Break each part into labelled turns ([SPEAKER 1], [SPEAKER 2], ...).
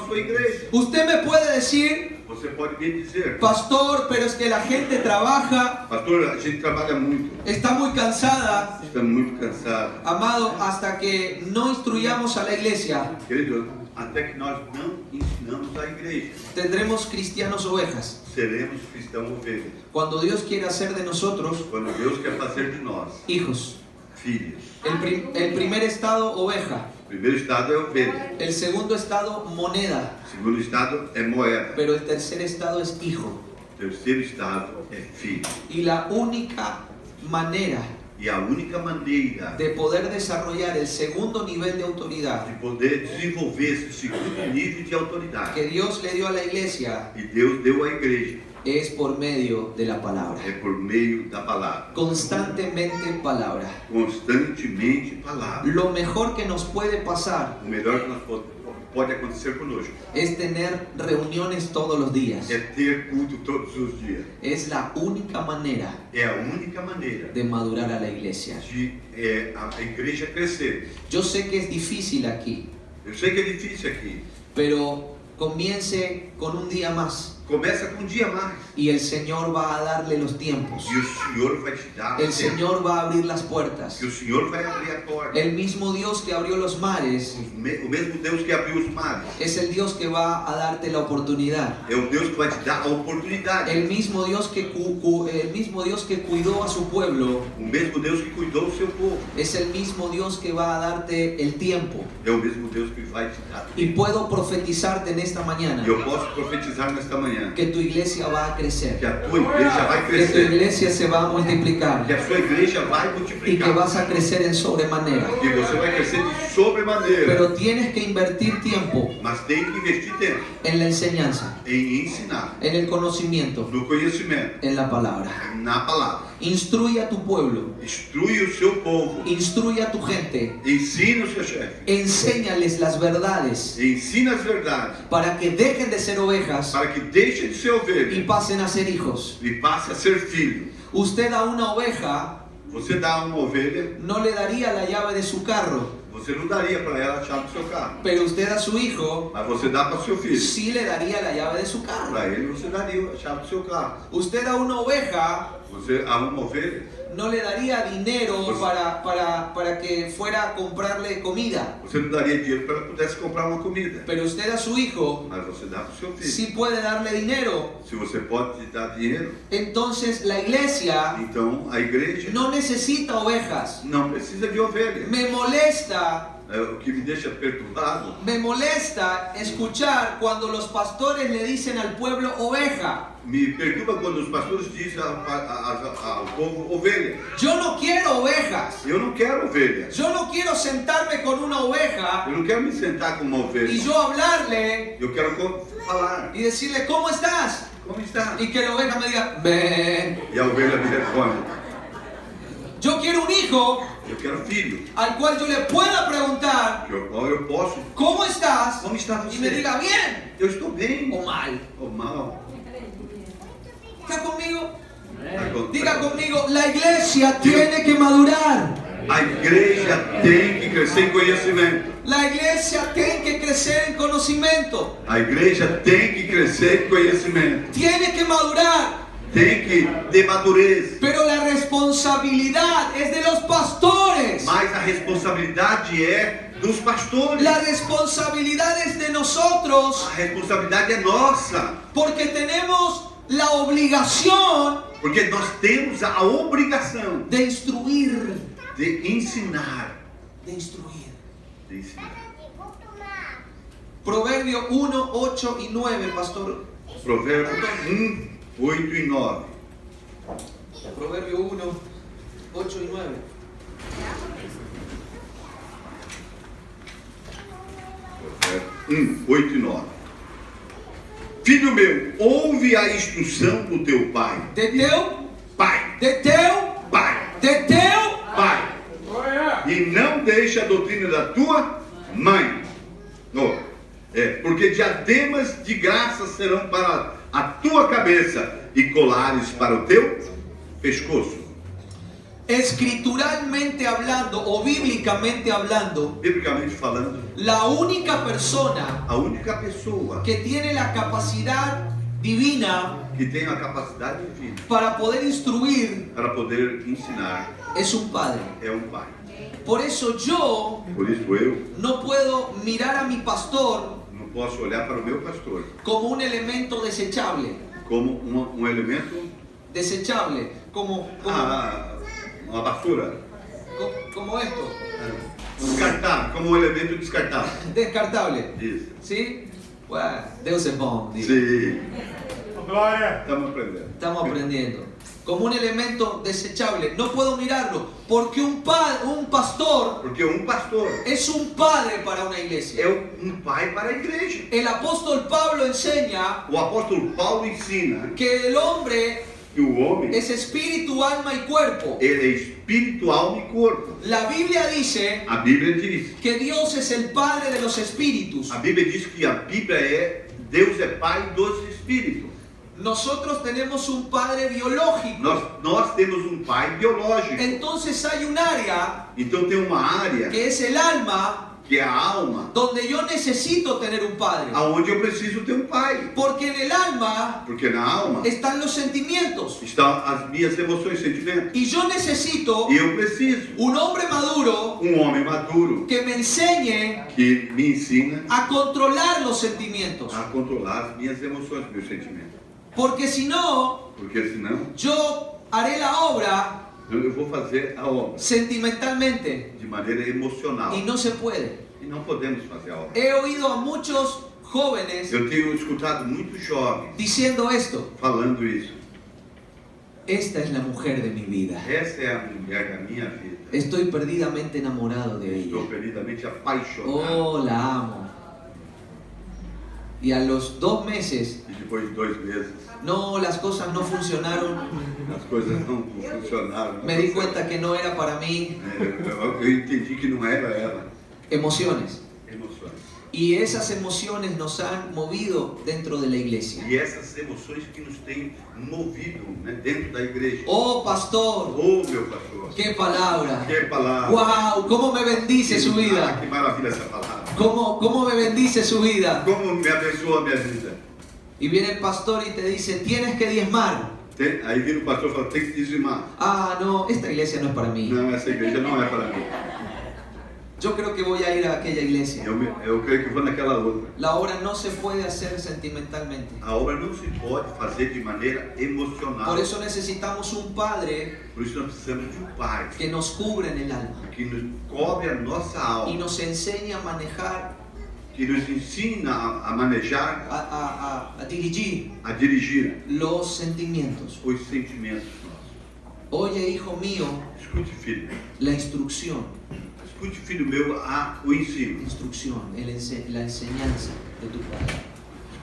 [SPEAKER 1] sua igreja.
[SPEAKER 2] Usted me puede decir,
[SPEAKER 1] Você pode me dizer,
[SPEAKER 2] pastor, pero es que la gente trabaja,
[SPEAKER 1] pastor, a gente trabalha muito,
[SPEAKER 2] está muy cansada.
[SPEAKER 1] estamos muito cansados.
[SPEAKER 2] Amado, hasta que no instruyamos a la iglesia,
[SPEAKER 1] Querido, até que nós não ensinamos a igreja,
[SPEAKER 2] tendremos cristianos ovejas.
[SPEAKER 1] seremos cristãos ovelhas.
[SPEAKER 2] Cuando Dios quiere hacer de nosotros
[SPEAKER 1] Quando Deus quer fazer de nós
[SPEAKER 2] hijos.
[SPEAKER 1] filhos.
[SPEAKER 2] El primer estado, oveja.
[SPEAKER 1] O primeiro estado é ovelha,
[SPEAKER 2] El segundo estado, moneda.
[SPEAKER 1] o segundo estado é moeda,
[SPEAKER 2] Pero el tercer estado es hijo.
[SPEAKER 1] o terceiro estado é filho.
[SPEAKER 2] Y la única manera
[SPEAKER 1] E a única maneira
[SPEAKER 2] de poder desarrollar el segundo nivel de autoridad
[SPEAKER 1] de poder desenvolver esse segundo nível de autoridade
[SPEAKER 2] que Dios le dio a la iglesia
[SPEAKER 1] e Deus deu à igreja
[SPEAKER 2] es por medio de la palabra.
[SPEAKER 1] é por meio da palavra,
[SPEAKER 2] Constantemente palabra.
[SPEAKER 1] constantemente palavra.
[SPEAKER 2] Lo mejor que nos puede pasar
[SPEAKER 1] O melhor que nós pode acontecer conosco
[SPEAKER 2] es tener reuniones todos los días.
[SPEAKER 1] é ter culto todos os dias.
[SPEAKER 2] Es la única manera
[SPEAKER 1] É a única maneira
[SPEAKER 2] de madurar a la iglesia.
[SPEAKER 1] de a igreja crescer.
[SPEAKER 2] Yo sé que es difícil aquí,
[SPEAKER 1] Eu sei que é difícil aqui.
[SPEAKER 2] pero comience con un día más
[SPEAKER 1] Começa com um dia mais
[SPEAKER 2] y el Señor va a darle los tiempos.
[SPEAKER 1] e o Senhor vai te dar
[SPEAKER 2] El
[SPEAKER 1] o tempo.
[SPEAKER 2] Señor va a abrir las puertas.
[SPEAKER 1] Que o Senhor vai abrir a porta.
[SPEAKER 2] El mismo Dios que abrió los mares
[SPEAKER 1] O mesmo Deus que abriu os mares
[SPEAKER 2] es el Dios que va a darte la oportunidad.
[SPEAKER 1] é o Deus que vai te dar a oportunidade.
[SPEAKER 2] El mismo Dios que cuidó a su pueblo
[SPEAKER 1] O mesmo Deus que cuidou do seu povo
[SPEAKER 2] es el mismo Dios que va a darte el tiempo.
[SPEAKER 1] é o mesmo Deus que vai te dar.
[SPEAKER 2] Y puedo profetizarte en esta mañana
[SPEAKER 1] E eu posso profetizar nesta manhã
[SPEAKER 2] que tu iglesia va a crecer,
[SPEAKER 1] que a tua igreja vai
[SPEAKER 2] que tu
[SPEAKER 1] crescer,
[SPEAKER 2] iglesia se va a multiplicar
[SPEAKER 1] que a sua igreja vai
[SPEAKER 2] y que
[SPEAKER 1] multiplicar,
[SPEAKER 2] vas a crecer en sobremanera.
[SPEAKER 1] que você vai crescer de sobremaneira.
[SPEAKER 2] Pero tienes que invertir tiempo
[SPEAKER 1] Mas tem que investir tempo
[SPEAKER 2] en la enseñanza,
[SPEAKER 1] em ensinar,
[SPEAKER 2] en el conocimiento,
[SPEAKER 1] no conhecimento,
[SPEAKER 2] en la palabra.
[SPEAKER 1] na palavra.
[SPEAKER 2] Instruye a tu pueblo,
[SPEAKER 1] Instrui o seu povo,
[SPEAKER 2] instruye a tu gente,
[SPEAKER 1] ensina o seu chefe,
[SPEAKER 2] enséñales las verdades
[SPEAKER 1] ensina as verdades,
[SPEAKER 2] para que dejen de ser ovejas
[SPEAKER 1] para que deixe de ser
[SPEAKER 2] y
[SPEAKER 1] ovelha
[SPEAKER 2] pasen a ser hijos.
[SPEAKER 1] e passe a ser filho.
[SPEAKER 2] Usted a una oveja
[SPEAKER 1] Você dá uma ovelha,
[SPEAKER 2] no le daría la llave de su carro,
[SPEAKER 1] você não daria para ela a chave do seu carro,
[SPEAKER 2] pero usted a su hijo
[SPEAKER 1] mas você dá para o seu filho.
[SPEAKER 2] sí le daría la llave de su carro.
[SPEAKER 1] Para ele você daria a chave do seu carro.
[SPEAKER 2] Usted a una oveja
[SPEAKER 1] Você a uma ovelha,
[SPEAKER 2] no le daría dinero para que fuera a comprarle comida,
[SPEAKER 1] você não daria dinheiro para ela pudesse comprar uma comida,
[SPEAKER 2] pero usted a su hijo
[SPEAKER 1] mas você dá para o seu filho.
[SPEAKER 2] sí puede darle dinero.
[SPEAKER 1] Se você pode te dar dinheiro,
[SPEAKER 2] Entonces la iglesia
[SPEAKER 1] então a igreja
[SPEAKER 2] no necesita ovejas.
[SPEAKER 1] não precisa de ovelha.
[SPEAKER 2] Me molesta
[SPEAKER 1] O que me deixa perturbado
[SPEAKER 2] escuchar cuando los pastores le dicen al pueblo oveja.
[SPEAKER 1] me perturba quando os pastores dizem ao povo ovelha.
[SPEAKER 2] Yo no quiero ovejas.
[SPEAKER 1] Eu não quero ovelha.
[SPEAKER 2] Yo no quiero sentarme con una oveja
[SPEAKER 1] Eu não quero me sentar com uma
[SPEAKER 2] y
[SPEAKER 1] ovelha.
[SPEAKER 2] yo hablarle
[SPEAKER 1] Eu quero falar.
[SPEAKER 2] y decirle, ¿cómo estás?
[SPEAKER 1] Como está?
[SPEAKER 2] Y que la oveja me diga, "Bé".
[SPEAKER 1] E a ovelha me responde.
[SPEAKER 2] Yo quiero un hijo
[SPEAKER 1] Eu quero filho.
[SPEAKER 2] al cual yo le pueda preguntar,
[SPEAKER 1] O qual eu posso.
[SPEAKER 2] ¿cómo estás?
[SPEAKER 1] Como está
[SPEAKER 2] Y me
[SPEAKER 1] você?
[SPEAKER 2] diga, bien
[SPEAKER 1] Eu estou bem.
[SPEAKER 2] o mal.
[SPEAKER 1] Ou mal.
[SPEAKER 2] ¿Está conmigo?
[SPEAKER 1] Agora-
[SPEAKER 2] Diga conmigo, la iglesia tiene que madurar.
[SPEAKER 1] A igreja tem que crescer em conhecimento.
[SPEAKER 2] La iglesia tiene que crecer en conocimiento.
[SPEAKER 1] A igreja tem que crescer em conhecimento.
[SPEAKER 2] Tiene que madurar.
[SPEAKER 1] Tem que ter madurez.
[SPEAKER 2] Pero la responsabilidad es de los pastores.
[SPEAKER 1] Mas a responsabilidade é dos pastores.
[SPEAKER 2] La responsabilidad es de nosotros.
[SPEAKER 1] A responsabilidade é nossa.
[SPEAKER 2] Porque tenemos la obligación
[SPEAKER 1] Porque nós temos a obrigação
[SPEAKER 2] de instruir.
[SPEAKER 1] de ensinar.
[SPEAKER 2] De instruir.
[SPEAKER 1] De ensinar.
[SPEAKER 2] Proverbio 1, 8 y 9, pastor.
[SPEAKER 1] Provérbios 1, 8 e 9.
[SPEAKER 2] Proverbio 1, 8 y 9.
[SPEAKER 1] Provérbios 1, 8 e 9. Filho meu, ouve a instrução do teu pai.
[SPEAKER 2] De teu,
[SPEAKER 1] Pai,
[SPEAKER 2] de teu,
[SPEAKER 1] pai,
[SPEAKER 2] de teu.
[SPEAKER 1] pai. E não deixe a doutrina da tua mãe. Porque diademas de graça serão para a tua cabeça e colares para o teu pescoço.
[SPEAKER 2] escrituralmente hablando o bíblicamente hablando,
[SPEAKER 1] biblicamente falando,
[SPEAKER 2] la única persona
[SPEAKER 1] a única pessoa
[SPEAKER 2] que tiene la capacidad divina
[SPEAKER 1] que tem a capacidade divina
[SPEAKER 2] para poder instruir
[SPEAKER 1] para poder ensinar
[SPEAKER 2] es un padre.
[SPEAKER 1] é um pai.
[SPEAKER 2] Por eso yo
[SPEAKER 1] Por isso eu
[SPEAKER 2] no puedo mirar a mi pastor
[SPEAKER 1] não posso olhar para o meu pastor
[SPEAKER 2] como un elemento desechable,
[SPEAKER 1] como elemento,
[SPEAKER 2] como
[SPEAKER 1] uma basura,
[SPEAKER 2] como esto,
[SPEAKER 1] descartável, como um elemento descartável.
[SPEAKER 2] descartable.
[SPEAKER 1] Isso.
[SPEAKER 2] ¿Sí? Bueno, Deus es bom, digo.
[SPEAKER 1] Sim,
[SPEAKER 3] Glória!
[SPEAKER 1] estamos aprendendo.
[SPEAKER 2] Estamos aprendiendo. Como un elemento desechable. No puedo mirarlo porque un pastor
[SPEAKER 1] Porque um pastor
[SPEAKER 2] es un padre para una iglesia.
[SPEAKER 1] é um pai para a igreja.
[SPEAKER 2] El apóstol Pablo enseña
[SPEAKER 1] O apóstolo Paulo ensina
[SPEAKER 2] que el hombre
[SPEAKER 1] que o homem
[SPEAKER 2] es espíritu, alma y cuerpo.
[SPEAKER 1] ele é espírito, alma e corpo.
[SPEAKER 2] La Biblia dice
[SPEAKER 1] A Bíblia diz,
[SPEAKER 2] que Dios es el padre de los espíritus.
[SPEAKER 1] a Bíblia diz que a Bíblia é Deus é pai dos espíritos.
[SPEAKER 2] Nosotros tenemos un padre biológico.
[SPEAKER 1] Nós temos um pai biológico.
[SPEAKER 2] Entonces hay un área
[SPEAKER 1] Então tem uma área
[SPEAKER 2] que es el alma
[SPEAKER 1] que é a alma,
[SPEAKER 2] donde yo necesito tener un padre.
[SPEAKER 1] aonde eu preciso ter um pai.
[SPEAKER 2] Porque en el alma
[SPEAKER 1] Porque na alma
[SPEAKER 2] están los sentimientos.
[SPEAKER 1] estão as minhas emoções, sentimentos.
[SPEAKER 2] Y yo necesito
[SPEAKER 1] E eu preciso
[SPEAKER 2] un hombre maduro
[SPEAKER 1] um homem maduro
[SPEAKER 2] que me enseñe
[SPEAKER 1] que me ensina
[SPEAKER 2] a controlar los sentimientos.
[SPEAKER 1] a controlar as minhas emoções, meus sentimentos.
[SPEAKER 2] Porque si no,
[SPEAKER 1] Porque senão
[SPEAKER 2] yo haré la obra
[SPEAKER 1] eu vou fazer a obra
[SPEAKER 2] sentimentalmente
[SPEAKER 1] de maneira emocional.
[SPEAKER 2] y no se puede.
[SPEAKER 1] E não podemos fazer a obra.
[SPEAKER 2] He oído a muchos jóvenes
[SPEAKER 1] Eu tenho escutado muitos jovens
[SPEAKER 2] diciendo esto:
[SPEAKER 1] falando isso.
[SPEAKER 2] esta es la mujer de mi vida.
[SPEAKER 1] Essa é a mulher da minha vida.
[SPEAKER 2] Estoy perdidamente enamorado de ella.
[SPEAKER 1] Estou perdidamente apaixonado.
[SPEAKER 2] Oh, la amo. Y a los 2 meses,
[SPEAKER 1] E depois de 2 meses,
[SPEAKER 2] no, las cosas no funcionaron.
[SPEAKER 1] as coisas não funcionaram.
[SPEAKER 2] Me di cuenta que no era para mí.
[SPEAKER 1] Eu entendi que não era ela.
[SPEAKER 2] Emociones.
[SPEAKER 1] Emoções.
[SPEAKER 2] Y esas emociones nos han movido dentro de la iglesia.
[SPEAKER 1] E essas emoções que nos têm movido, né, dentro da igreja.
[SPEAKER 2] Oh, pastor,
[SPEAKER 1] Oh, meu pastor.
[SPEAKER 2] qué palabra.
[SPEAKER 1] Que palavra.
[SPEAKER 2] Wow, cómo me bendice su
[SPEAKER 1] Ah,
[SPEAKER 2] vida.
[SPEAKER 1] que maravilha essa palavra.
[SPEAKER 2] Cómo me bendice su vida.
[SPEAKER 1] Como me abençoa a minha vida.
[SPEAKER 2] Y viene el pastor y te dice, tienes que diezmar.
[SPEAKER 1] Aí vira o pastor e fala, tem que dizimar.
[SPEAKER 2] Ah, no, esta iglesia no es para mí.
[SPEAKER 1] Não, essa igreja não é para mim.
[SPEAKER 2] Yo creo que voy a ir a aquella iglesia.
[SPEAKER 1] Eu creio que vou naquela outra.
[SPEAKER 2] La obra no se puede hacer sentimentalmente.
[SPEAKER 1] A obra não se pode fazer de maneira emocional.
[SPEAKER 2] Por eso necesitamos un padre
[SPEAKER 1] Por isso nós precisamos de um pai
[SPEAKER 2] que nos cubra en el alma
[SPEAKER 1] que nos cobre a nossa
[SPEAKER 2] y
[SPEAKER 1] alma,
[SPEAKER 2] nos enseñe a manejar,
[SPEAKER 1] que nos ensina a manejar,
[SPEAKER 2] a dirigir
[SPEAKER 1] a dirigir
[SPEAKER 2] los sentimientos.
[SPEAKER 1] os sentimentos nossos.
[SPEAKER 2] Oye, hijo mío,
[SPEAKER 1] Escute, filho.
[SPEAKER 2] la instrucción,
[SPEAKER 1] Escute, filho meu, o ensino.
[SPEAKER 2] la enseñanza de tu padre.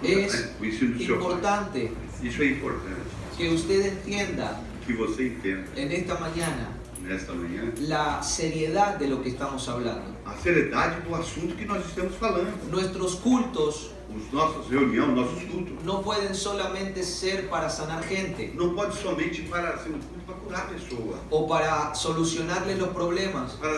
[SPEAKER 2] Es
[SPEAKER 1] O ensino do seu pai.
[SPEAKER 2] importante
[SPEAKER 1] Isso é importante.
[SPEAKER 2] que usted entienda
[SPEAKER 1] Que você entenda
[SPEAKER 2] en esta mañana
[SPEAKER 1] nesta manhã
[SPEAKER 2] la seriedad de lo que estamos hablando.
[SPEAKER 1] a seriedade do assunto que nós estamos falando.
[SPEAKER 2] Nuestros cultos
[SPEAKER 1] Os nossos reuniões, nossos cultos.
[SPEAKER 2] no pueden solamente ser para sanar gente
[SPEAKER 1] Não pode somente para ser um culto para curar a pessoa,
[SPEAKER 2] o para solucionarle los problemas.
[SPEAKER 1] para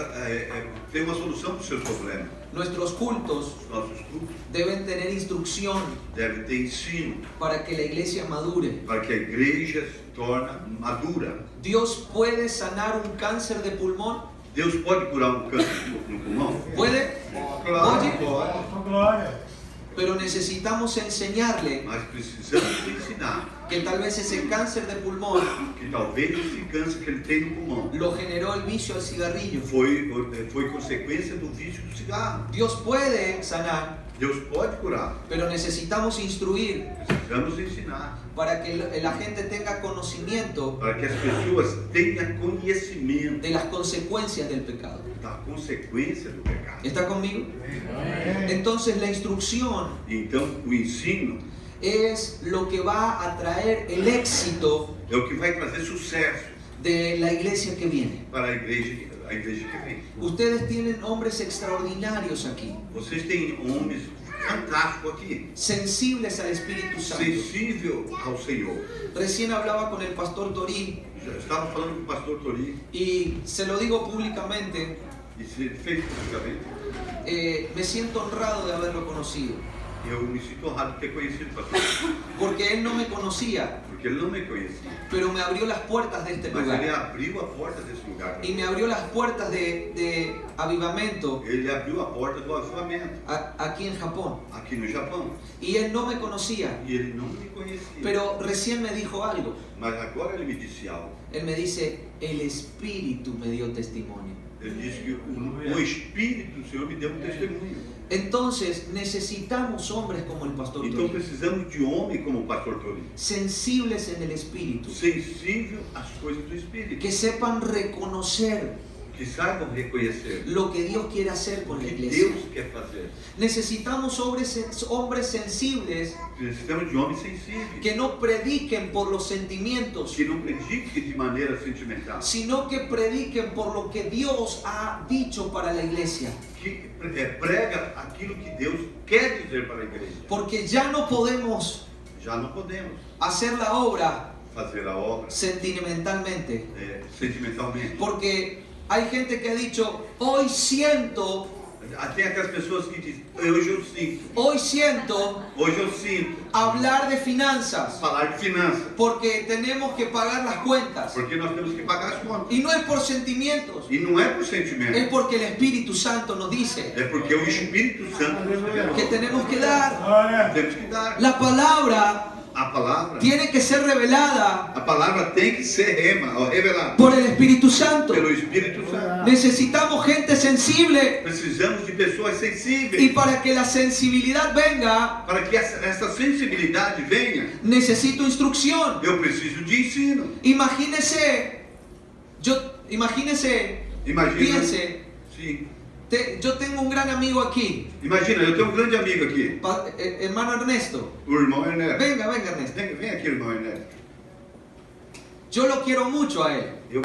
[SPEAKER 1] ter uma solução para os seus problemas.
[SPEAKER 2] Nuestros cultos
[SPEAKER 1] Os nossos cultos
[SPEAKER 2] deben tener instrucción
[SPEAKER 1] devem ter ensino
[SPEAKER 2] para que la iglesia madure.
[SPEAKER 1] para que a igreja se torne madura.
[SPEAKER 2] Dios puede sanar un cáncer de pulmón.
[SPEAKER 1] Deus pode curar um câncer no pulmão?
[SPEAKER 2] Puede,
[SPEAKER 1] Claro,
[SPEAKER 2] Oye.
[SPEAKER 1] pode.
[SPEAKER 3] Glória!
[SPEAKER 2] pero necesitamos enseñarle
[SPEAKER 1] Mas precisamos ensinar
[SPEAKER 2] que tal vez ese cáncer de pulmón
[SPEAKER 1] que talvez esse câncer que ele tem no pulmão
[SPEAKER 2] lo generó el vicio al cigarrillo.
[SPEAKER 1] foi consequência do vício do cigarro.
[SPEAKER 2] Dios puede sanar,
[SPEAKER 1] Deus pode curar.
[SPEAKER 2] pero necesitamos instruir
[SPEAKER 1] Precisamos ensinar
[SPEAKER 2] para que la gente tenga conocimiento
[SPEAKER 1] para que as pessoas tenham conhecimento
[SPEAKER 2] de las consecuencias del pecado.
[SPEAKER 1] da consequência do pecado.
[SPEAKER 2] ¿Está conmigo? Entonces la instrucción
[SPEAKER 1] Então, o ensino
[SPEAKER 2] es lo que va a traer el éxito
[SPEAKER 1] é o que vai trazer sucesso
[SPEAKER 2] de la iglesia que viene.
[SPEAKER 1] para a igreja que vem.
[SPEAKER 2] Ustedes tienen hombres extraordinarios aquí.
[SPEAKER 1] Vocês têm homens fantástico aqui.
[SPEAKER 2] sensibles al Espíritu Santo.
[SPEAKER 1] Sensível ao Senhor.
[SPEAKER 2] Recién hablaba con el pastor Torí
[SPEAKER 1] Já estava falando com o pastor Tori
[SPEAKER 2] y se lo digo públicamente,
[SPEAKER 1] e se fez publicamente.
[SPEAKER 2] me siento honrado de haberlo conocido,
[SPEAKER 1] Eu me sinto honrado de ter conhecido o pastor,
[SPEAKER 2] porque él no me conocía,
[SPEAKER 1] porque ele não me conhecia.
[SPEAKER 2] pero me abrió las puertas de este
[SPEAKER 1] Mas ele
[SPEAKER 2] lugar
[SPEAKER 1] abriu a porta desse lugar.
[SPEAKER 2] y me abrió las puertas de avivamiento
[SPEAKER 1] Ele abriu a porta do avivamento
[SPEAKER 2] aquí en Japón.
[SPEAKER 1] aqui no Japão.
[SPEAKER 2] Y él no me conocía,
[SPEAKER 1] E ele não me conhecia.
[SPEAKER 2] pero recién me dijo algo.
[SPEAKER 1] Mas agora ele me disse algo.
[SPEAKER 2] Él me dice, el Espíritu me dio testimonio.
[SPEAKER 1] Ele disse que o Espírito do Senhor me deu testemunho.
[SPEAKER 2] Entonces necesitamos hombres como el pastor
[SPEAKER 1] Então
[SPEAKER 2] Torí,
[SPEAKER 1] precisamos de homem como o pastor Tori,
[SPEAKER 2] sensibles en el Espíritu,
[SPEAKER 1] sensível às coisas do Espírito,
[SPEAKER 2] que sepan reconocer
[SPEAKER 1] que saibam reconhecer
[SPEAKER 2] lo que Dios quiere hacer
[SPEAKER 1] o
[SPEAKER 2] con la
[SPEAKER 1] que
[SPEAKER 2] iglesia.
[SPEAKER 1] Deus quer fazer.
[SPEAKER 2] Necesitamos hombres sensibles
[SPEAKER 1] Precisamos de homens sensíveis,
[SPEAKER 2] que no prediquen por los sentimientos,
[SPEAKER 1] que não prediquem de maneira sentimental,
[SPEAKER 2] sino que prediquen por lo que Dios ha dicho para la iglesia.
[SPEAKER 1] que prega aquilo que Deus quer dizer para a igreja.
[SPEAKER 2] Porque ya no podemos
[SPEAKER 1] Já não podemos
[SPEAKER 2] hacer la obra
[SPEAKER 1] fazer a obra
[SPEAKER 2] sentimentalmente.
[SPEAKER 1] sentimentalmente.
[SPEAKER 2] Porque hay gente que ha dicho, hoy siento,
[SPEAKER 1] Tem aquelas pessoas que dizem, hoje eu sinto
[SPEAKER 2] hablar de finanzas,
[SPEAKER 1] falar de finanças,
[SPEAKER 2] porque tenemos que pagar las cuentas.
[SPEAKER 1] porque nós temos que pagar as contas.
[SPEAKER 2] Y no es por sentimientos,
[SPEAKER 1] E não é por
[SPEAKER 2] es
[SPEAKER 1] sentimento,
[SPEAKER 2] porque el Espíritu Santo nos dice
[SPEAKER 1] é porque o Espírito Santo nos revela.
[SPEAKER 2] que tenemos que dar.
[SPEAKER 1] Temos que dar.
[SPEAKER 2] La palabra
[SPEAKER 1] A palavra,
[SPEAKER 2] tiene que ser revelada
[SPEAKER 1] a palavra tem que ser revelada
[SPEAKER 2] por el Espíritu Santo.
[SPEAKER 1] pelo Espírito Santo.
[SPEAKER 2] Necesitamos gente sensible,
[SPEAKER 1] Precisamos de pessoas
[SPEAKER 2] y
[SPEAKER 1] sensíveis.
[SPEAKER 2] para que la sensibilidad venga,
[SPEAKER 1] Para que essa sensibilidade venha,
[SPEAKER 2] necesito instrucción.
[SPEAKER 1] eu preciso de ensino.
[SPEAKER 2] Imagínese,
[SPEAKER 1] Imagina,
[SPEAKER 2] piense,
[SPEAKER 1] sim.
[SPEAKER 2] yo tengo un gran amigo aquí,
[SPEAKER 1] Imagina, eu tenho um grande amigo aqui,
[SPEAKER 2] hermano Ernesto.
[SPEAKER 1] o irmão Ernesto.
[SPEAKER 2] Venga, Ernesto.
[SPEAKER 1] Vem aqui, irmão Ernesto.
[SPEAKER 2] Yo lo quiero mucho a él,
[SPEAKER 1] Eu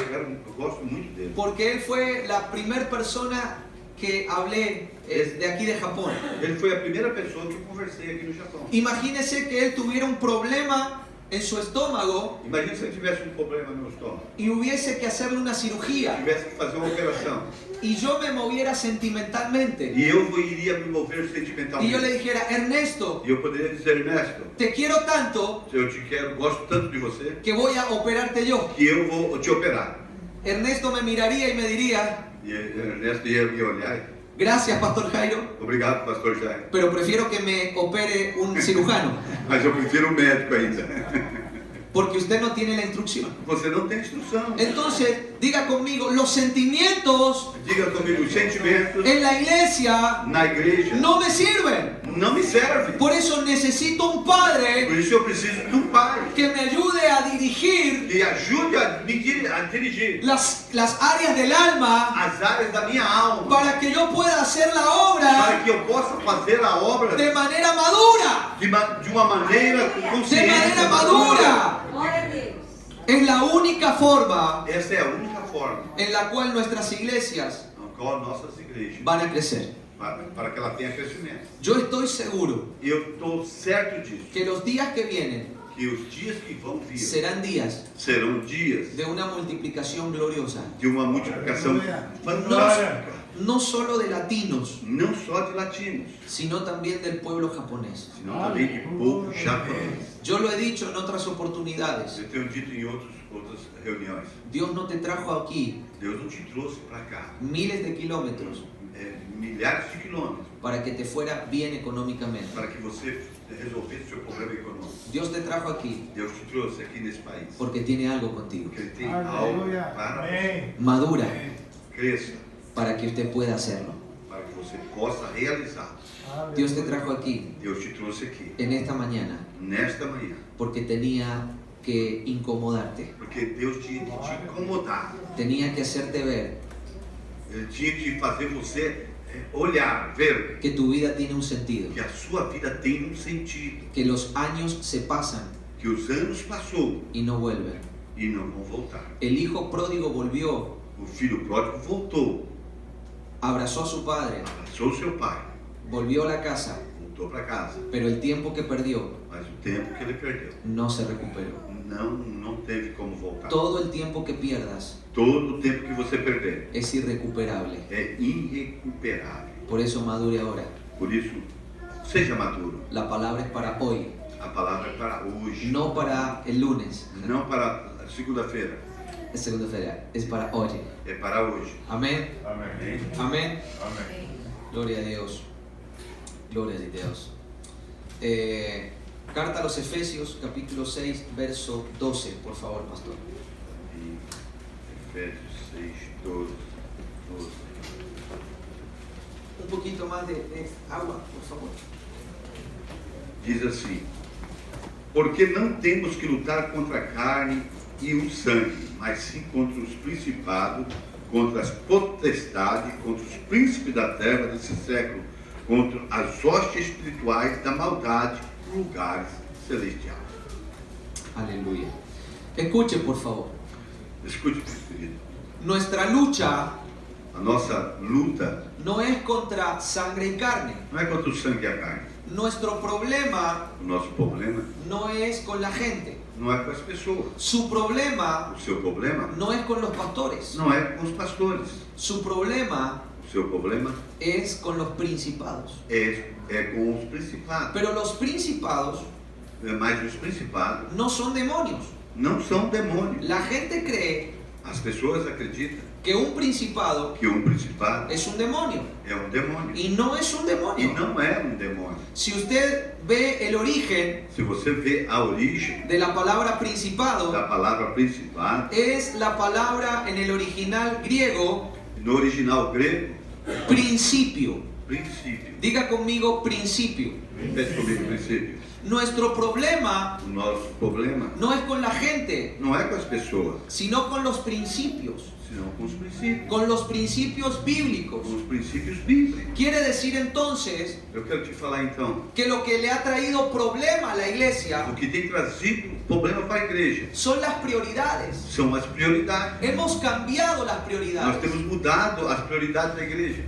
[SPEAKER 1] gosto muito dele.
[SPEAKER 2] porque él fue la primera persona que hablé de aquí de Japón.
[SPEAKER 1] Ele foi a primeira pessoa que eu conversei aqui no Japão.
[SPEAKER 2] Imagínese que él tuviera un problema en su estómago
[SPEAKER 1] Imagina se ele tivesse um problema no estômago,
[SPEAKER 2] y hubiese que hacerle una cirugía,
[SPEAKER 1] tivesse que fazer uma operação,
[SPEAKER 2] y yo me moviera sentimentalmente,
[SPEAKER 1] e eu iria me mover
[SPEAKER 2] y yo le
[SPEAKER 1] sentimentalmente.
[SPEAKER 2] dijera, Ernesto,
[SPEAKER 1] E eu poderia dizer, Ernesto,
[SPEAKER 2] te quiero tanto
[SPEAKER 1] eu te quero, gosto tanto de você,
[SPEAKER 2] que voy a operarte yo.
[SPEAKER 1] que eu vou te operar.
[SPEAKER 2] Ernesto me miraría y me diría,
[SPEAKER 1] E Ernesto ia me olhar,
[SPEAKER 2] gracias, Pastor Jairo,
[SPEAKER 1] obrigado, pastor Jair,
[SPEAKER 2] pero prefiero que me opere un cirujano,
[SPEAKER 1] mas eu prefiro um médico ainda.
[SPEAKER 2] porque usted no tiene la instrucción.
[SPEAKER 1] Você não tem instrução.
[SPEAKER 2] Entonces, diga conmigo, los sentimientos
[SPEAKER 1] Diga comigo, os sentimentos
[SPEAKER 2] en la iglesia
[SPEAKER 1] na igreja
[SPEAKER 2] no me sirven.
[SPEAKER 1] não me servem.
[SPEAKER 2] Por eso necesito un padre
[SPEAKER 1] Por isso eu preciso de um pai
[SPEAKER 2] que me ayude a dirigir
[SPEAKER 1] que ajude a dirigir
[SPEAKER 2] las áreas del alma
[SPEAKER 1] as áreas da minha alma,
[SPEAKER 2] para que yo pueda hacer la
[SPEAKER 1] para
[SPEAKER 2] obra
[SPEAKER 1] que eu possa fazer a obra
[SPEAKER 2] de manera madura.
[SPEAKER 1] de uma maneira
[SPEAKER 2] De
[SPEAKER 1] consciente.
[SPEAKER 2] manera madura.
[SPEAKER 3] Glória a Deus.
[SPEAKER 2] Es la única forma
[SPEAKER 1] Essa é a única forma
[SPEAKER 2] en la cual nuestras iglesias
[SPEAKER 1] na qual nossas igrejas,
[SPEAKER 2] van a crecer.
[SPEAKER 1] para que ela tenha crescimento.
[SPEAKER 2] Yo estoy seguro
[SPEAKER 1] E eu estou certo disso,
[SPEAKER 2] que los días que vienen
[SPEAKER 1] que os dias que vão vir
[SPEAKER 2] serán días
[SPEAKER 1] serão dias
[SPEAKER 2] de una multiplicación gloriosa.
[SPEAKER 1] de uma multiplicação fantástica,
[SPEAKER 2] No solo de latinos,
[SPEAKER 1] não só de latinos,
[SPEAKER 2] sino también del pueblo japonés.
[SPEAKER 1] senão também de povo japonês.
[SPEAKER 2] Yo lo he dicho en otras oportunidades.
[SPEAKER 1] Eu tenho dito em outras reuniões,
[SPEAKER 2] Dios no te trajo aquí
[SPEAKER 1] Deus não te trouxe para cá
[SPEAKER 2] miles de kilómetros
[SPEAKER 1] milhares de quilômetros
[SPEAKER 2] para que te fuera bien económicamente.
[SPEAKER 1] para que você resolvesse seu problema econômico.
[SPEAKER 2] Dios te trajo aquí
[SPEAKER 1] Deus te trouxe aqui nesse país
[SPEAKER 2] porque tiene algo contigo.
[SPEAKER 1] porque Ele tem algo para você.
[SPEAKER 2] Madura
[SPEAKER 1] Cresça
[SPEAKER 2] para que usted pueda hacerlo.
[SPEAKER 1] para que você possa realizar.
[SPEAKER 2] Dios te trajo aquí
[SPEAKER 1] Deus te trouxe aqui
[SPEAKER 2] en esta mañana
[SPEAKER 1] nesta manhã
[SPEAKER 2] porque tenía que incomodarte,
[SPEAKER 1] porque Deus tinha que te incomodar.
[SPEAKER 2] tenía que hacerte ver
[SPEAKER 1] Ele tinha que fazer você olhar, ver
[SPEAKER 2] que tu vida tiene un sentido,
[SPEAKER 1] que a sua vida tem um sentido,
[SPEAKER 2] que los años se pasan
[SPEAKER 1] que os anos passou
[SPEAKER 2] y no vuelven.
[SPEAKER 1] e não vão voltar.
[SPEAKER 2] El hijo pródigo volvió,
[SPEAKER 1] O filho pródigo voltou,
[SPEAKER 2] abrazó a su padre,
[SPEAKER 1] abraçou seu pai,
[SPEAKER 2] volvió a la casa
[SPEAKER 1] voltou voltou para casa.
[SPEAKER 2] pero el tiempo que perdió
[SPEAKER 1] Mas o tempo que ele perdeu,
[SPEAKER 2] no se recuperó.
[SPEAKER 1] não teve como voltar.
[SPEAKER 2] Todo el tiempo que pierdas
[SPEAKER 1] Todo o tempo que você perder
[SPEAKER 2] es irrecuperable.
[SPEAKER 1] é irrecuperável.
[SPEAKER 2] Por eso madure ahora.
[SPEAKER 1] Por isso, seja maduro.
[SPEAKER 2] La palabra es para hoy,
[SPEAKER 1] A palavra é para hoje,
[SPEAKER 2] no para el lunes,
[SPEAKER 1] não para segunda-feira.
[SPEAKER 2] es segunda-feira, es para hoy.
[SPEAKER 1] É para hoje.
[SPEAKER 2] Amén,
[SPEAKER 1] Amém.
[SPEAKER 2] amén.
[SPEAKER 3] Amén.
[SPEAKER 2] Gloria a Dios. Gloria a Dios. Carta a los Efesios, capítulo 6, verso 12, por favor, pastor.
[SPEAKER 1] E Efésios 6, 12.
[SPEAKER 2] Un poquito más de agua, por favor.
[SPEAKER 1] Diz assim: porque não temos que lutar contra a carne e o sangue, mas sim contra os principados, contra as potestades, contra os príncipes da terra desse século, contra as hostes espirituais da maldade em lugares celestiais.
[SPEAKER 2] Aleluya. Escuche, por favor.
[SPEAKER 1] Escute, querido,
[SPEAKER 2] Nuestra lucha
[SPEAKER 1] a nossa luta
[SPEAKER 2] no es contra sangre y carne.
[SPEAKER 1] não é contra o sangue e a carne.
[SPEAKER 2] Nuestro problema
[SPEAKER 1] O nosso problema
[SPEAKER 2] no es con la gente.
[SPEAKER 1] não é com as pessoas.
[SPEAKER 2] Su problema
[SPEAKER 1] O seu problema
[SPEAKER 2] no es con los pastores.
[SPEAKER 1] não é com os pastores.
[SPEAKER 2] Su problema
[SPEAKER 1] O seu problema
[SPEAKER 2] es con los principados.
[SPEAKER 1] é com os principados.
[SPEAKER 2] Pero los principados
[SPEAKER 1] Mas os principados
[SPEAKER 2] no son demonios.
[SPEAKER 1] não são demônios.
[SPEAKER 2] La gente cree
[SPEAKER 1] As pessoas acreditam
[SPEAKER 2] que un principado
[SPEAKER 1] que um principado
[SPEAKER 2] es un demonio.
[SPEAKER 1] é um demônio.
[SPEAKER 2] Y no es un
[SPEAKER 1] E
[SPEAKER 2] demonio.
[SPEAKER 1] não é um demônio.
[SPEAKER 2] Si usted ve el origen
[SPEAKER 1] Se você vê a origem
[SPEAKER 2] de la palabra principado,
[SPEAKER 1] da palavra principado,
[SPEAKER 2] es la palabra en el original griego
[SPEAKER 1] no original grego,
[SPEAKER 2] principio.
[SPEAKER 1] princípio.
[SPEAKER 2] Diga conmigo principio.
[SPEAKER 1] Repete comigo, princípio.
[SPEAKER 2] Nuestro problema
[SPEAKER 1] O nosso problema
[SPEAKER 2] no es con la gente,
[SPEAKER 1] não é com as pessoas,
[SPEAKER 2] sino con los principios,
[SPEAKER 1] senão com os princípios.
[SPEAKER 2] con los principios bíblicos.
[SPEAKER 1] Com os princípios bíblicos.
[SPEAKER 2] Quiere decir entonces
[SPEAKER 1] Eu quero te falar então,
[SPEAKER 2] que lo que le ha traído problema a la iglesia
[SPEAKER 1] o que tem trazido problema para a igreja
[SPEAKER 2] son las prioridades.
[SPEAKER 1] são as prioridades.
[SPEAKER 2] Hemos cambiado las
[SPEAKER 1] Nós
[SPEAKER 2] prioridades.
[SPEAKER 1] temos mudado as prioridades da igreja.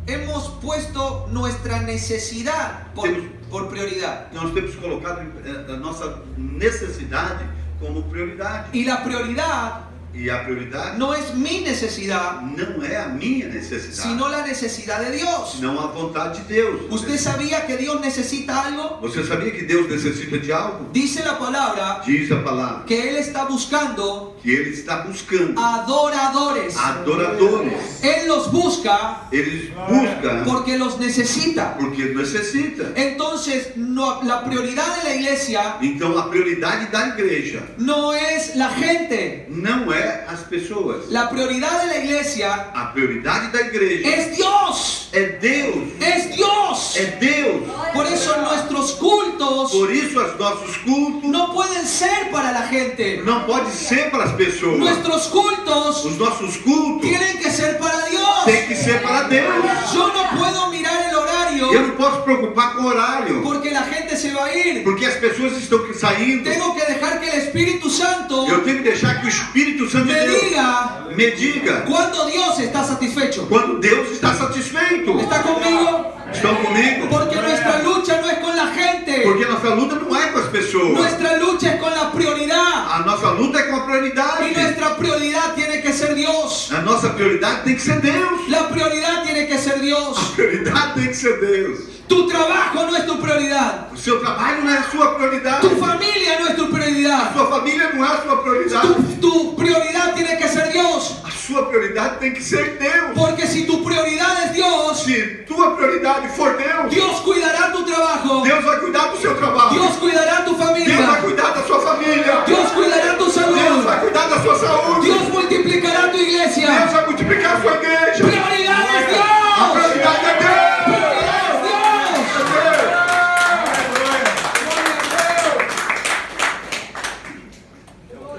[SPEAKER 2] Hemos puesto nuestra necesidad por prioridad.
[SPEAKER 1] Nós temos colocado a nossa necessidade como prioridade.
[SPEAKER 2] Y la prioridad
[SPEAKER 1] E a prioridade
[SPEAKER 2] no es mi necesidad,
[SPEAKER 1] não é a minha necessidade,
[SPEAKER 2] sino la necesidad de Dios.
[SPEAKER 1] senão a vontade de Deus.
[SPEAKER 2] ¿Usted sabía que Dios necesita algo?
[SPEAKER 1] Você sabia que Deus necessita de algo?
[SPEAKER 2] Dice la palabra
[SPEAKER 1] Diz a palavra
[SPEAKER 2] que Él está buscando
[SPEAKER 1] que Ele está buscando
[SPEAKER 2] adoradores.
[SPEAKER 1] adoradores.
[SPEAKER 2] Él los busca
[SPEAKER 1] Eles buscam
[SPEAKER 2] porque los necesita.
[SPEAKER 1] porque necessita.
[SPEAKER 2] Entonces, la prioridad de la iglesia
[SPEAKER 1] Então a prioridade da igreja
[SPEAKER 2] no es la gente.
[SPEAKER 1] não é as pessoas.
[SPEAKER 2] La prioridad de la iglesia
[SPEAKER 1] A prioridade da igreja
[SPEAKER 2] es Dios.
[SPEAKER 1] é Deus.
[SPEAKER 2] Es Dios.
[SPEAKER 1] É Deus.
[SPEAKER 2] Por eso nuestros cultos
[SPEAKER 1] Por isso os nossos cultos
[SPEAKER 2] no pueden ser para la gente.
[SPEAKER 1] não pode ser para as pessoas.
[SPEAKER 2] Nuestros cultos
[SPEAKER 1] Os nossos cultos
[SPEAKER 2] tienen que ser para Dios.
[SPEAKER 1] têm que ser para Deus.
[SPEAKER 2] Yo no puedo mirar el horario
[SPEAKER 1] Eu não posso preocupar com o horário,
[SPEAKER 2] porque la gente se va a ir.
[SPEAKER 1] porque as pessoas estão saindo.
[SPEAKER 2] Tengo que dejar que el Espíritu Santo
[SPEAKER 1] Eu tenho que deixar que o Espírito Santo de
[SPEAKER 2] me
[SPEAKER 1] Deus
[SPEAKER 2] diga
[SPEAKER 1] me diga
[SPEAKER 2] cuando Dios está satisfecho.
[SPEAKER 1] quando Deus está satisfeito.
[SPEAKER 2] ¿Está conmigo?
[SPEAKER 1] Estão comigo?
[SPEAKER 2] Porque nuestra lucha no es con la gente.
[SPEAKER 1] Porque nossa luta não é com as pessoas.
[SPEAKER 2] Nuestra lucha es con la prioridad.
[SPEAKER 1] A nossa luta é com a
[SPEAKER 2] Y
[SPEAKER 1] prioridade.
[SPEAKER 2] nuestra prioridad tiene que ser Dios.
[SPEAKER 1] A nossa prioridade tem que ser Deus.
[SPEAKER 2] La prioridad tiene que ser
[SPEAKER 1] A
[SPEAKER 2] Dios.
[SPEAKER 1] prioridade tem que ser Deus.
[SPEAKER 2] Tu trabajo no es tu prioridad.
[SPEAKER 1] O seu trabalho não é a sua prioridade.
[SPEAKER 2] Tu familia no es tu
[SPEAKER 1] A
[SPEAKER 2] prioridad.
[SPEAKER 1] sua família não é a sua prioridade.
[SPEAKER 2] Tu prioridad tiene que ser Dios.
[SPEAKER 1] A sua prioridade tem que ser Deus.
[SPEAKER 2] Porque si tu prioridad es Dios,
[SPEAKER 1] Se tua prioridade for Deus,
[SPEAKER 2] Dios cuidará tu trabajo.
[SPEAKER 1] Deus vai cuidar do seu trabalho.
[SPEAKER 2] Dios cuidará tu
[SPEAKER 1] Deus vai
[SPEAKER 2] familia.
[SPEAKER 1] cuidar da sua família.
[SPEAKER 2] Dios cuidará tu
[SPEAKER 1] Deus
[SPEAKER 2] salud.
[SPEAKER 1] vai cuidar da sua saúde.
[SPEAKER 2] Dios multiplicará tu
[SPEAKER 1] Deus
[SPEAKER 2] iglesia.
[SPEAKER 1] vai multiplicar a sua igreja.
[SPEAKER 2] Prioridad es
[SPEAKER 1] A
[SPEAKER 2] Dios.
[SPEAKER 1] prioridade é Deus.
[SPEAKER 2] Prioridad es Dios.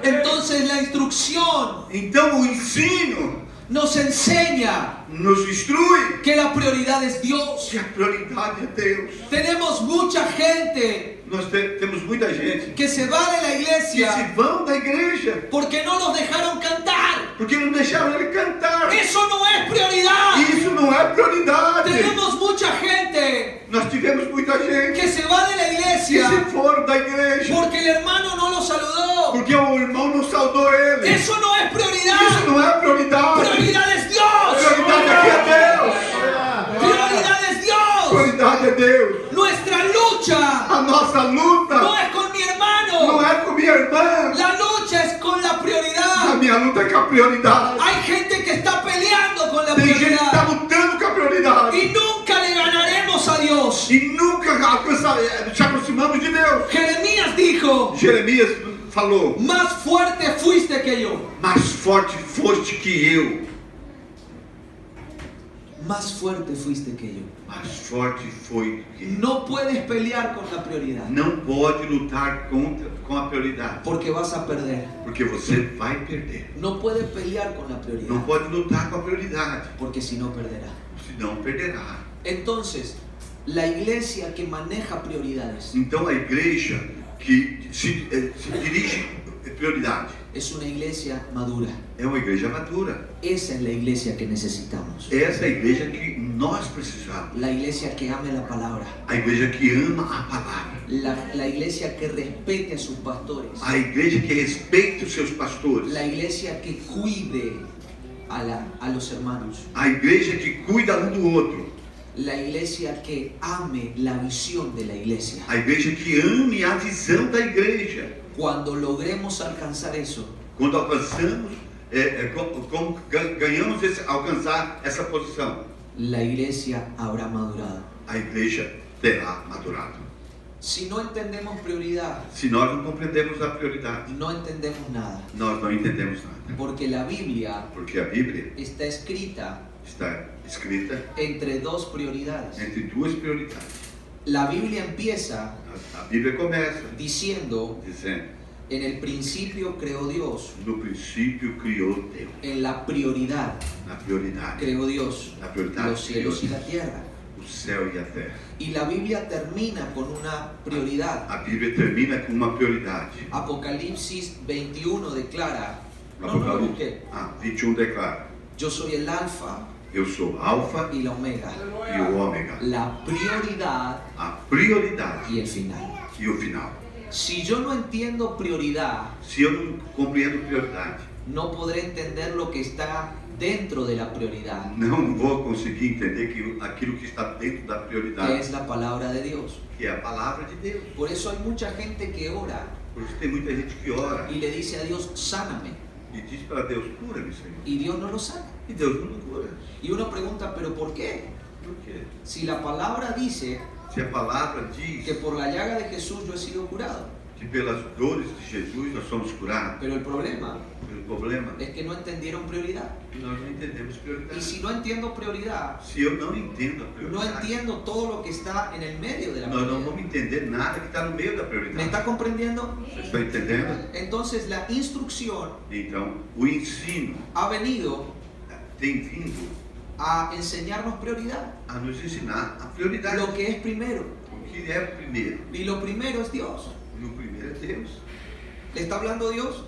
[SPEAKER 2] Entonces la instrucción
[SPEAKER 1] Então o ensino
[SPEAKER 2] nos enseña
[SPEAKER 1] nos instrui
[SPEAKER 2] que la prioridad es Dios.
[SPEAKER 1] que a prioridade é Deus.
[SPEAKER 2] Tenemos mucha gente
[SPEAKER 1] Nós temos muita gente
[SPEAKER 2] que se va de la
[SPEAKER 1] que
[SPEAKER 2] iglesia
[SPEAKER 1] se vão da igreja
[SPEAKER 2] porque no nos dejaron cantar.
[SPEAKER 1] porque não deixaram ele cantar.
[SPEAKER 2] Eso no es prioridad.
[SPEAKER 1] Isso não é prioridade.
[SPEAKER 2] Tenemos mucha gente
[SPEAKER 1] Nós tivemos muita gente
[SPEAKER 2] que se va de la
[SPEAKER 1] que
[SPEAKER 2] iglesia
[SPEAKER 1] se foram da igreja
[SPEAKER 2] porque el hermano no lo saludó.
[SPEAKER 1] porque o irmão não saudou ele.
[SPEAKER 2] Eso no es
[SPEAKER 1] Isso
[SPEAKER 2] prioridad.
[SPEAKER 1] não é a prioridade.
[SPEAKER 2] Prioridad es
[SPEAKER 1] A
[SPEAKER 2] Dios.
[SPEAKER 1] prioridade aqui é Deus.
[SPEAKER 2] Prioridad es
[SPEAKER 1] A
[SPEAKER 2] Dios.
[SPEAKER 1] prioridade é Deus.
[SPEAKER 2] Nuestra lucha
[SPEAKER 1] A nossa luta
[SPEAKER 2] no es con mi
[SPEAKER 1] não
[SPEAKER 2] hermano.
[SPEAKER 1] é com minha irmã.
[SPEAKER 2] La lucha es con la
[SPEAKER 1] A
[SPEAKER 2] prioridad.
[SPEAKER 1] minha luta é com a prioridade.
[SPEAKER 2] Hay gente que está peleando con la
[SPEAKER 1] Tem gente que está
[SPEAKER 2] prioridad
[SPEAKER 1] lutando com a prioridade.
[SPEAKER 2] y nunca le ganaremos a Dios.
[SPEAKER 1] E nunca se aproximamos de Deus.
[SPEAKER 2] Jeremías dijo,
[SPEAKER 1] Jeremias falou:
[SPEAKER 2] más fuerte fuiste que yo.
[SPEAKER 1] mais forte foste que eu.
[SPEAKER 2] Más fuerte fuiste que yo.
[SPEAKER 1] Mais forte foi que eu.
[SPEAKER 2] No puedes pelear con la prioridad
[SPEAKER 1] Não pode lutar com a prioridade,
[SPEAKER 2] porque vas a perder.
[SPEAKER 1] porque você vai perder.
[SPEAKER 2] No puedes pelear con la
[SPEAKER 1] Não
[SPEAKER 2] prioridad
[SPEAKER 1] pode lutar com a prioridade,
[SPEAKER 2] porque si no perderá.
[SPEAKER 1] senão perderá.
[SPEAKER 2] Entonces, la iglesia que maneja prioridades
[SPEAKER 1] Então a igreja que se dirige prioridade
[SPEAKER 2] es una iglesia madura.
[SPEAKER 1] é uma igreja madura.
[SPEAKER 2] Esa es la iglesia que necesitamos.
[SPEAKER 1] Essa é a igreja que nós precisamos.
[SPEAKER 2] La iglesia que ame la palabra.
[SPEAKER 1] A igreja que ama a palavra.
[SPEAKER 2] La iglesia que respete a sus pastores.
[SPEAKER 1] A igreja que respeita os seus pastores.
[SPEAKER 2] La iglesia que cuide a los hermanos.
[SPEAKER 1] A igreja que cuida um do outro.
[SPEAKER 2] La iglesia que ame la visión de la iglesia.
[SPEAKER 1] A igreja que ame a visão da igreja.
[SPEAKER 2] Cuando logremos alcanzar eso,
[SPEAKER 1] Quando alcançamos, ganhamos alcançar essa posição,
[SPEAKER 2] la iglesia habrá madurado.
[SPEAKER 1] a igreja terá madurado.
[SPEAKER 2] Si no entendemos prioridad,
[SPEAKER 1] Se nós não compreendemos a prioridade,
[SPEAKER 2] no entendemos nada.
[SPEAKER 1] nós não entendemos nada.
[SPEAKER 2] Porque la Biblia
[SPEAKER 1] Porque a Bíblia
[SPEAKER 2] está escrita
[SPEAKER 1] está escrita
[SPEAKER 2] entre dos prioridades.
[SPEAKER 1] entre duas prioridades.
[SPEAKER 2] La Biblia empieza
[SPEAKER 1] A Bíblia começa
[SPEAKER 2] diciendo,
[SPEAKER 1] dizendo:
[SPEAKER 2] en el principio creó Dios.
[SPEAKER 1] no princípio criou Deus.
[SPEAKER 2] En la prioridad
[SPEAKER 1] Na prioridade,
[SPEAKER 2] creó Dios
[SPEAKER 1] na prioridade
[SPEAKER 2] los cielos y la tierra.
[SPEAKER 1] o céu e a terra.
[SPEAKER 2] Y la Biblia termina con una prioridad.
[SPEAKER 1] A Bíblia termina com uma prioridade.
[SPEAKER 2] Apocalipsis 21 declara, no lo
[SPEAKER 1] Apocalipse
[SPEAKER 2] busque,
[SPEAKER 1] 21 declara:
[SPEAKER 2] yo soy el alfa
[SPEAKER 1] eu sou Alfa
[SPEAKER 2] y la omega,
[SPEAKER 1] e o Ômega.
[SPEAKER 2] la prioridad
[SPEAKER 1] A prioridade
[SPEAKER 2] y el final.
[SPEAKER 1] e o final.
[SPEAKER 2] Si yo no entiendo prioridad,
[SPEAKER 1] Se eu não compreendo prioridade,
[SPEAKER 2] no podré entender lo que está dentro de la prioridad,
[SPEAKER 1] não vou conseguir entender aquilo que está dentro da
[SPEAKER 2] que
[SPEAKER 1] prioridade,
[SPEAKER 2] es la palabra de Dios.
[SPEAKER 1] que é a palavra de Deus.
[SPEAKER 2] Por eso hay mucha gente que ora
[SPEAKER 1] Por isso tem muita gente que ora
[SPEAKER 2] y le dice a Dios, sáname,
[SPEAKER 1] e diz para Deus: cura-me, Senhor.
[SPEAKER 2] y Dios no lo sana.
[SPEAKER 1] E Deus não cura.
[SPEAKER 2] Y uno pregunta, ¿pero por qué?
[SPEAKER 1] Por quê?
[SPEAKER 2] Si la palabra dice
[SPEAKER 1] Se a palavra diz
[SPEAKER 2] que por la llaga de Jesús yo he sido curado,
[SPEAKER 1] que pelas dores de Jesus nós somos curados,
[SPEAKER 2] pero el problema
[SPEAKER 1] o problema
[SPEAKER 2] es que no entendieron prioridad.
[SPEAKER 1] é que nós não entendemos
[SPEAKER 2] Y
[SPEAKER 1] prioridade.
[SPEAKER 2] si no entiendo prioridad,
[SPEAKER 1] Se eu não entendo a
[SPEAKER 2] no
[SPEAKER 1] prioridade,
[SPEAKER 2] entiendo todo lo que está en el medio de la
[SPEAKER 1] nós não
[SPEAKER 2] prioridad.
[SPEAKER 1] vamos entender nada que está no meio da
[SPEAKER 2] ¿Me
[SPEAKER 1] prioridade.
[SPEAKER 2] está comprendiendo?
[SPEAKER 1] Você está entendendo?
[SPEAKER 2] Entonces la instrucción
[SPEAKER 1] Então, o ensino
[SPEAKER 2] ha venido
[SPEAKER 1] tem vindo
[SPEAKER 2] a enseñarnos prioridad,
[SPEAKER 1] a nos ensinar a prioridade.
[SPEAKER 2] lo que es primero.
[SPEAKER 1] O que é o primeiro?
[SPEAKER 2] Y lo primero es Dios.
[SPEAKER 1] E o primeiro é Deus.
[SPEAKER 2] ¿Le está hablando Dios?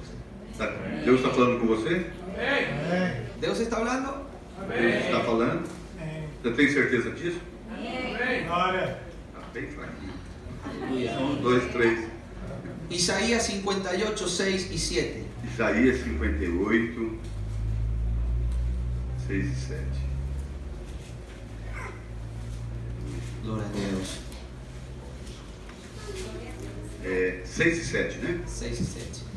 [SPEAKER 1] Deus está falando com você?
[SPEAKER 2] ¿Deus está hablando?
[SPEAKER 1] Deus está falando? Você tem certeza disso?
[SPEAKER 3] Glória.
[SPEAKER 1] Está bem fraquinho.
[SPEAKER 2] Aleluya.
[SPEAKER 1] 1, 2, 3.
[SPEAKER 2] Isaías 58, 6 y 7.
[SPEAKER 1] Isaías 58, 6 e 7.
[SPEAKER 2] Gloria a Dios.
[SPEAKER 1] 6 e 7, né?
[SPEAKER 2] 6 y 7.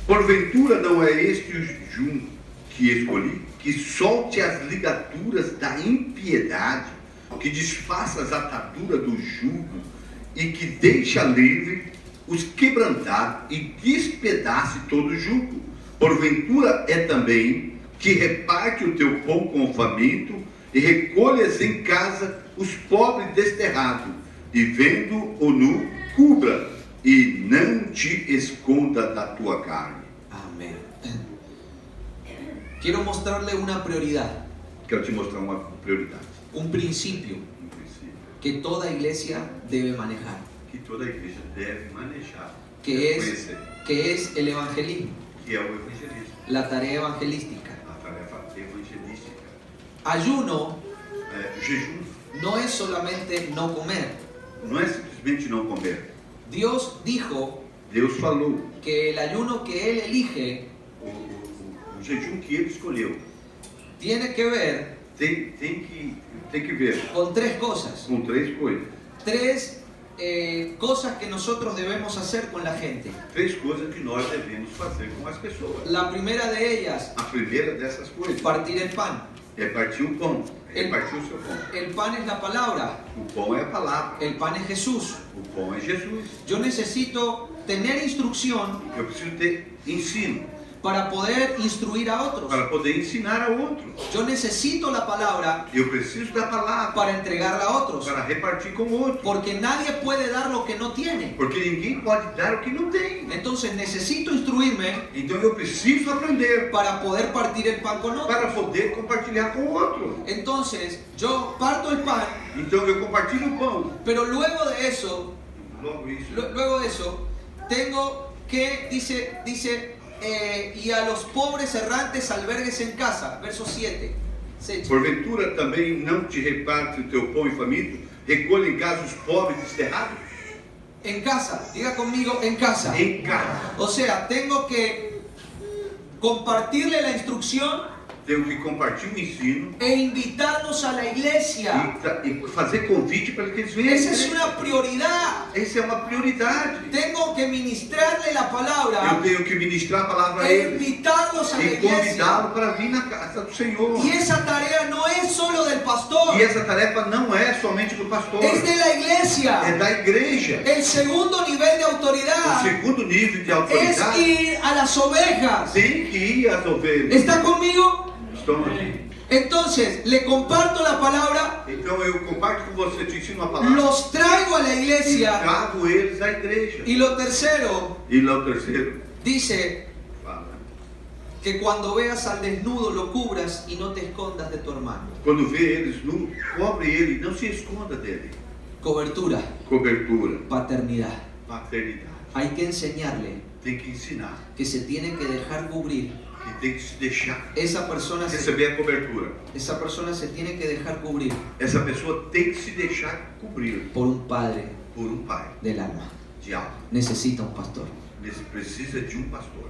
[SPEAKER 1] Porventura não é este o jejum que escolhi, que solte as ligaduras da impiedade, que desfaça as ataduras do jugo e que deixa livre os quebrantados e despedace todo o jugo. Porventura é também que reparte o teu pão com o faminto e recolhas em casa os pobres desterrados, e vendo o nu, cubra e não te esconda da tua carne.
[SPEAKER 2] Amén. Quiero mostrarle una prioridad,
[SPEAKER 1] Quero te mostrar uma prioridade,
[SPEAKER 2] un principio
[SPEAKER 1] um princípio,
[SPEAKER 2] que toda iglesia debe manejar,
[SPEAKER 1] que toda igreja deve manejar,
[SPEAKER 2] que
[SPEAKER 1] conhecer,
[SPEAKER 2] es el evangelismo,
[SPEAKER 1] que é o evangelismo,
[SPEAKER 2] la tarea evangelística.
[SPEAKER 1] a tarefa evangelística.
[SPEAKER 2] Ayuno
[SPEAKER 1] Jejum
[SPEAKER 2] no es solamente no comer.
[SPEAKER 1] Não é simplesmente não comer.
[SPEAKER 2] Dios dijo
[SPEAKER 1] Deus falou,
[SPEAKER 2] que el ayuno que Él elige
[SPEAKER 1] o jejum que ele escolheu
[SPEAKER 2] tiene que ver
[SPEAKER 1] tem que ver
[SPEAKER 2] con tres cosas.
[SPEAKER 1] com três coisas.
[SPEAKER 2] Tres cosas que nosotros debemos hacer con la gente.
[SPEAKER 1] Três coisas que nós devemos fazer com as pessoas.
[SPEAKER 2] La primera de ellas,
[SPEAKER 1] A primeira dessas coisas
[SPEAKER 2] partir el pan.
[SPEAKER 1] é partir o pão, repartir o seu pão.
[SPEAKER 2] El pan es la palabra,
[SPEAKER 1] O pão é a palavra,
[SPEAKER 2] el pan es Jesús.
[SPEAKER 1] o pão é Jesus.
[SPEAKER 2] Yo necesito tener instrucción
[SPEAKER 1] Eu preciso ter ensino
[SPEAKER 2] para poder instruir a otros.
[SPEAKER 1] para poder ensinar a outros.
[SPEAKER 2] Yo necesito la palabra
[SPEAKER 1] Eu preciso da palavra
[SPEAKER 2] para entregarla a otros.
[SPEAKER 1] para repartir com outros.
[SPEAKER 2] Porque nadie puede dar lo que no tiene.
[SPEAKER 1] Porque ninguém pode dar o que não tem.
[SPEAKER 2] Entonces necesito instruirme
[SPEAKER 1] Então eu preciso aprender
[SPEAKER 2] para poder partir el pan con otros.
[SPEAKER 1] para poder compartilhar com outro.
[SPEAKER 2] Entonces yo parto el pan,
[SPEAKER 1] Então eu compartilho o pão.
[SPEAKER 2] pero luego de eso,
[SPEAKER 1] Logo isso.
[SPEAKER 2] tengo que, dice, y a los pobres errantes albergues en casa, verso 7.
[SPEAKER 1] Porventura também não te reparte o teu pão e faminto, recolhe em casa os pobres desterrados?
[SPEAKER 2] En casa, diga conmigo, en casa.
[SPEAKER 1] Em casa.
[SPEAKER 2] O sea, tengo que compartirle la instrucción
[SPEAKER 1] Tenho que compartilhar o ensino
[SPEAKER 2] e invitarlos a la iglesia.
[SPEAKER 1] e fazer convite para que eles venham.
[SPEAKER 2] Esa es una prioridad.
[SPEAKER 1] Essa é uma prioridade.
[SPEAKER 2] Tengo que ministrarle la
[SPEAKER 1] Eu
[SPEAKER 2] palabra
[SPEAKER 1] tenho que ministrar a palavra a
[SPEAKER 2] e
[SPEAKER 1] eles
[SPEAKER 2] invitarlos a la
[SPEAKER 1] e
[SPEAKER 2] iglesia.
[SPEAKER 1] convidá-lo para vir na casa do Senhor.
[SPEAKER 2] Y esa tarea no es solo del pastor,
[SPEAKER 1] E essa tarefa não é somente do pastor,
[SPEAKER 2] es de la
[SPEAKER 1] é
[SPEAKER 2] iglesia.
[SPEAKER 1] da igreja.
[SPEAKER 2] El segundo nivel de
[SPEAKER 1] O
[SPEAKER 2] autoridad
[SPEAKER 1] segundo nível de
[SPEAKER 2] es
[SPEAKER 1] autoridade
[SPEAKER 2] ir a las ovejas.
[SPEAKER 1] tem que ir às ovelhas.
[SPEAKER 2] ¿Está conmigo?
[SPEAKER 1] Estão aqui.
[SPEAKER 2] Entonces, le comparto la palabra,
[SPEAKER 1] Então eu comparto com você, te ensino a palavra.
[SPEAKER 2] los traigo a la
[SPEAKER 1] E
[SPEAKER 2] iglesia.
[SPEAKER 1] trago eles à igreja.
[SPEAKER 2] Y lo tercero,
[SPEAKER 1] E lá o terceiro
[SPEAKER 2] dice
[SPEAKER 1] fala.
[SPEAKER 2] que cuando veas al desnudo lo cubras y no te escondas de tu hermano.
[SPEAKER 1] Quando vê eles nu, cobre ele e não se esconda dele.
[SPEAKER 2] Cobertura,
[SPEAKER 1] Cobertura,
[SPEAKER 2] paternidad.
[SPEAKER 1] paternidade.
[SPEAKER 2] Hay que enseñarle
[SPEAKER 1] Tem que ensinar.
[SPEAKER 2] que se tiene que dejar cubrir.
[SPEAKER 1] Que tem que se deixar
[SPEAKER 2] Esa persona
[SPEAKER 1] receber a cobertura.
[SPEAKER 2] se tiene que dejar cubrir
[SPEAKER 1] Essa pessoa tem que se deixar cobrir
[SPEAKER 2] por un padre
[SPEAKER 1] por um pai
[SPEAKER 2] del alma.
[SPEAKER 1] de alma.
[SPEAKER 2] Necesita un pastor.
[SPEAKER 1] Precisa de um pastor.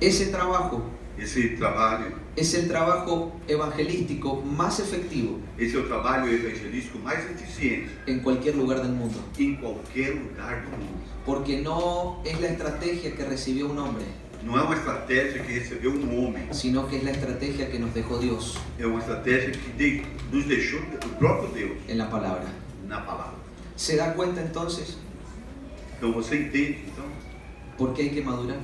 [SPEAKER 2] Ese trabajo
[SPEAKER 1] Esse trabalho,
[SPEAKER 2] es el trabajo evangelístico más efectivo
[SPEAKER 1] esse é o trabalho evangelístico mais eficiente
[SPEAKER 2] en cualquier lugar del mundo.
[SPEAKER 1] em qualquer lugar do mundo.
[SPEAKER 2] Porque no es la estrategia que recibió un hombre,
[SPEAKER 1] Não é uma estratégia que recebeu um homem,
[SPEAKER 2] sino que es la estrategia que nos dejó Dios
[SPEAKER 1] é uma estratégia que nos deixou o próprio Deus
[SPEAKER 2] en la palabra.
[SPEAKER 1] na palavra.
[SPEAKER 2] ¿Se da cuenta entonces
[SPEAKER 1] Então você entende, então,
[SPEAKER 2] por qué hay que madurar?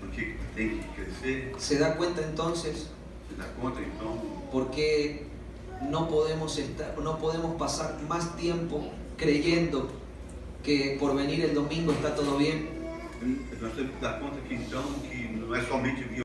[SPEAKER 1] porque tem que crescer,
[SPEAKER 2] ¿Se da cuenta entonces
[SPEAKER 1] se dá conta, então,
[SPEAKER 2] por qué no podemos pasar más tiempo creyendo que por venir el domingo está todo bien?
[SPEAKER 1] nós temos que dar conta que então, que não é somente vir